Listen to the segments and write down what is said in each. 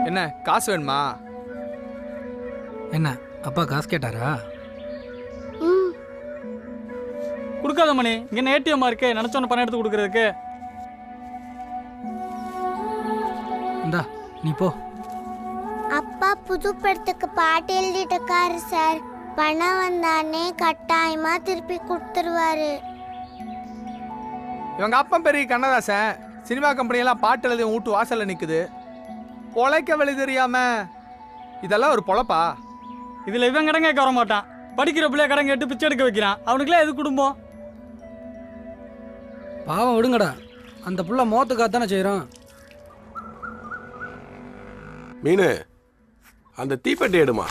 என்ன காசு வேணுமா? என்ன அப்பா காசு கேட்டாரா? கொடுக்காத மணி, இங்க ஏடிஎம் இருக்கு, நினைச்சோன்னு பணம் எடுத்து கொடுக்கறதுக்கு. இந்தா நீ போ. அப்பா புது படத்துக்கு பாட்டு எழுதிட்டு இருக்காரு சார். பணம் வந்தானே கட்டாயமா திருப்பி கொடுத்துருவாரு. இவங்க அப்பா பெரிய கண்ணதாசன். சினிமா கம்பெனியெல்லாம் பாட்டு எழுதி வீட்டு வாசல்ல நிக்குது. பொழைக்க வழி தெரியாம இதெல்லாம் ஒரு பொழப்பா? இதுல இவன் கடன் கேட்க வர மாட்டான். படிக்கிற பிள்ளைய கடன் கேட்டு பிச்சை எடுக்க வைக்கிறான். அவனுக்குலாம் எது குடும்பம்? பாவம் விடுங்கடா, அந்த புள்ள மோத்துக்காத்தானே செய்யறோம். மீனு, அந்த தீப்பெட்டி எடுமா.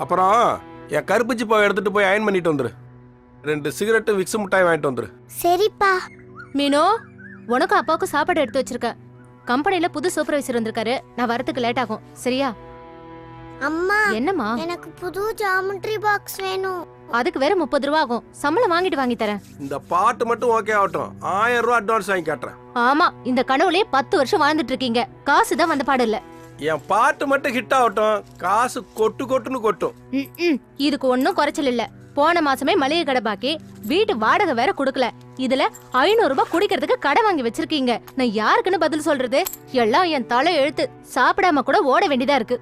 அப்புறம் என் கருப்புச்சி பாவை எடுத்துட்டு போய் அயன் பண்ணிட்டு வந்துரு. 2 சிகரெட்டு விக்ஸ் மிட்டாய் வாங்கிட்டு வந்துரு. சரிப்பா. மீனோ, உனக்கும் அப்பாவுக்கும் சாப்பாடு எடுத்து வச்சிருக்க. கம்பெனில புது சூப்பர்வைசர் வந்திருக்காரு. நான் வரதுக்கு லேட் ஆகும், சரியா? அம்மா, என்னம்மா? எனக்கு புது ஜாமெட்ரி பாக்ஸ் வேணும். அதுக்கு வேற 30 ரூபா ஆகும். சம்பளம் வாங்கிட்டு வாங்கி தரேன். இந்த பாட்டு மட்டும் ஓகே ஆகட்டும். 1000 ரூபா அட்வான்ஸ் வாங்கி காட்டுறேன். ஆமா, இந்த கனவுலயே 10 வருஷம் வாழ்ந்துட்டு இருக்கீங்க. காசு தான் வந்த பாடு இல்ல. என் பாட்டு மட்டும் ஹிட் ஆகட்டும். காசு கொட்டு கொட்டுன்னு கொட்டும். இதுக்கு ஒன்னும் குறைச்சல் இல்ல. போன மாசமே மளிகை கடை பாக்கி, வீட்டு வாடகை வேற கொடுக்கல. இதுல 500 ரூபாய் குடிக்கிறதுக்கு கடை வாங்கி வச்சிருக்கீங்க. நான் யாருக்குன்னு பதில் சொல்றது? எல்லாம் என் தலை எழுத்து. சாப்பிடாம கூட ஓட வேண்டியதா இருக்கு.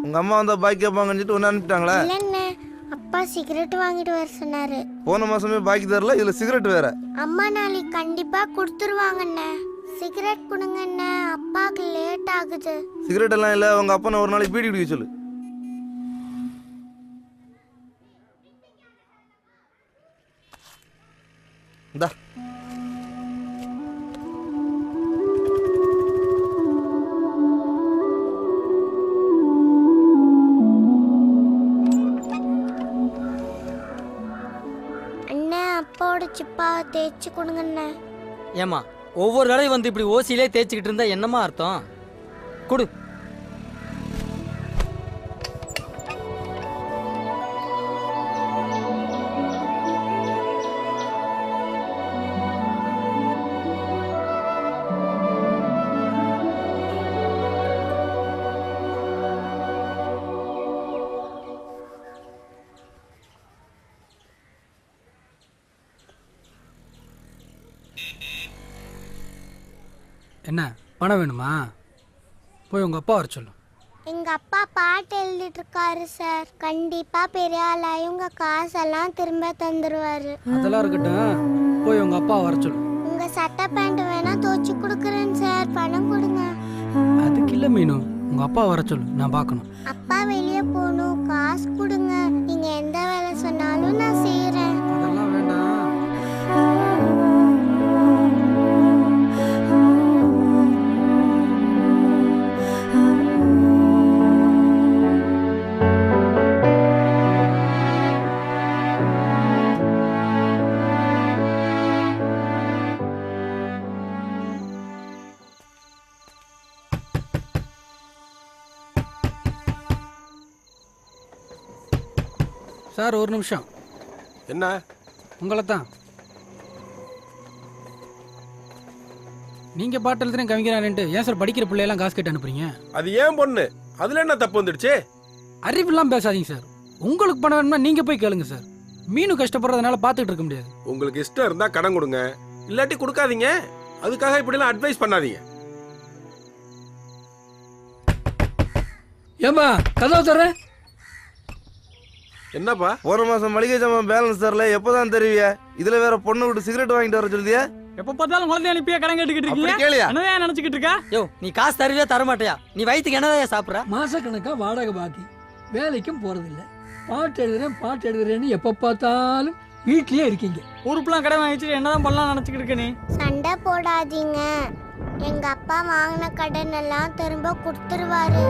உங்க அம்மா வந்தா பாக்கி கேட்பாங்கன்னு ஒன்னு அனுப்பிட்டாங்களா? இல்லண்ணே, அப்பா சிகரெட் வாங்கிட்டு வர சொன்னாரு. போன மாசமே பாக்கி தரல, இதுல சிகரெட் வேற. அம்மா நாளைக்கு கண்டிப்பா கொடுத்துருவாங்கண்ணே. சிகரெட் கொடுங்கண்ணே, அப்பாவுக்கு லேட் ஆகுது. சிகரெட் எல்லாம் இல்ல, உங்க அப்பா ஒரு நாளைக்கு பீடி குடிக்க சொல்லு. இந்தா. அண்ணே, அப்பாவோட சிப்பா தேய்ச்சி கொடுங்கண்ணே. ஏமா ஒவ்வொரு தடவை வந்து இப்படி ஓசியிலே தேய்ச்சிக்கிட்டு இருந்தா என்னமா அர்த்தம்? கொடு. என்ன பணம் வேணுமா? போய் உங்க அப்பா வர சொல்லு. எங்க அப்பா பாட்டு எழுதிட்டு இருக்காரு சார். கண்டிப்பா பெரிய ஆளாயி உங்க காசெல்லாம் திரும்ப தந்துருவாரு. அதெல்லாம் இருக்கட்டும், போய் உங்க அப்பா வர சொல்லு. உங்க சட்டை பேண்ட் வேணா துவச்சு கொடுக்குறேன் சார், பணம் கொடுங்க. அதுக்கு இல்ல மீனு, உங்க அப்பா வர சொல்லு, நான் பார்க்கணும். அப்பா வெளியே போகணும், காசு கொடுங்க. நீங்க எந்த வேலை சொன்னாலும் நான் செய்யறேன். அதெல்லாம் வேண்டாம். சார் ஒரு நிமிஷம். என்ன? உங்களை தான். நீங்க பாட்டு எழுதுறேன் கவிஞரான்ட்டு ஏன் சார் படிக்கிற பிள்ளையெல்லாம் காசு கேட்டு அனுப்புறீங்க? அது ஏன் பொண்ணு, அதுல என்ன தப்பு வந்துடுச்சு? அறிவுலாம் பேசாதீங்க சார். உங்களுக்கு பணம் வேணும்னா நீங்க போய் கேளுங்க சார். மீனு கஷ்டப்படுறதுனால பார்த்துட்டு இருக்க முடியாது. உங்களுக்கு இஷ்டம் இருந்தா கடன் கொடுங்க, இல்லாட்டி கொடுக்காதீங்க. அதுக்காக இப்படி எல்லாம் அட்வைஸ் பண்ணாதீங்க. ஏம்பா கதவு தர. என்னப்பா? போன மாசம் மளிகை ஜாமான் பேலன்ஸ் தரல, எப்பதான் தருவிய? இதுல வேற பொண்ணு விட்டு சிகரெட் வாங்கிட்டு வர சொல்லியா? எப்ப பார்த்தாலும் குழந்தை அனுப்பியா கடன் கேட்டுக்கிட்டு அப்படி இருக்கீங்க? கேளியா? என்னதான் நினைச்சுக்கிட்டு இருக்கா? யோ, நீ காசு தருவே தர மாட்டியா? நீ வயிற்றுக்கு என்னதான் சாப்பிட்ற? மாச கணக்கா வாடகை பாக்கி, வேலைக்கும் போறதில்ல, பாட்டு எழுதுறேன்னு எப்ப பார்த்தாலும் வீட்லயே இருக்கீங்க. உறுப்புலாம் கடை வாங்கி வச்சுட்டு என்னதான் பண்ணலாம் நினைச்சுக்கிட்டு இருக்க நீ? சண்டை போடாதீங்க. எங்க அப்பா வாங்கின கடன் எல்லாம் திரும்ப கொடுத்துருவாரு.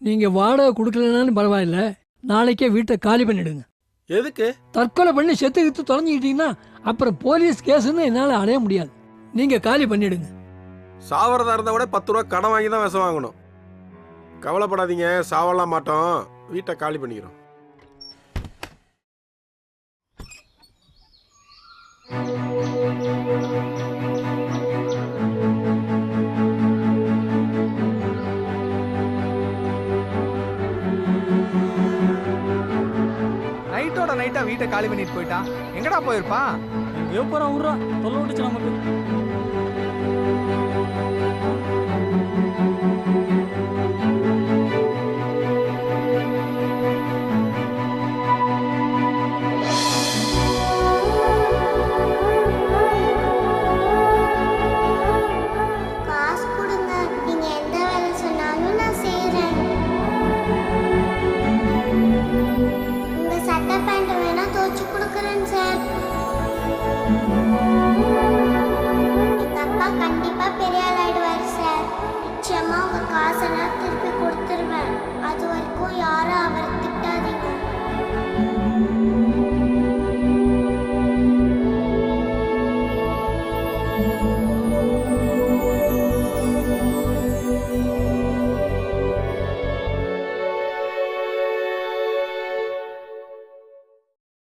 நீங்க வாடகை கொடுக்கலனாலும் பரவாயில்ல, நாளைக்கே வீட்டை காலி பண்ணிடுங்க. எதுக்கு? தற்கொலை பண்ணி செத்து கித்து தொலைஞ்சிக்கிட்டீங்கன்னா அப்புறம் போலீஸ் கேஸ்ன்னு என்னால அடைய முடியாது. நீங்க காலி பண்ணிடுங்க. சாவறதா இருந்தா கூட 10 ரூபா கடன் வாங்கி தான் விஷம் வாங்கணும். கவலைப்படாதீங்க, சாவலாம் மாட்டோம். வீட்டை காலி பண்ணிக்கிறோம். நைட்டோட நைட்டா வீட்டை காலி பண்ணிட்டு போயிட்டான். எங்கடா போயிருப்பான்? எங்கேயோ போறான், விட்றா, தொல்லை விட்டுச்சு நமக்கு.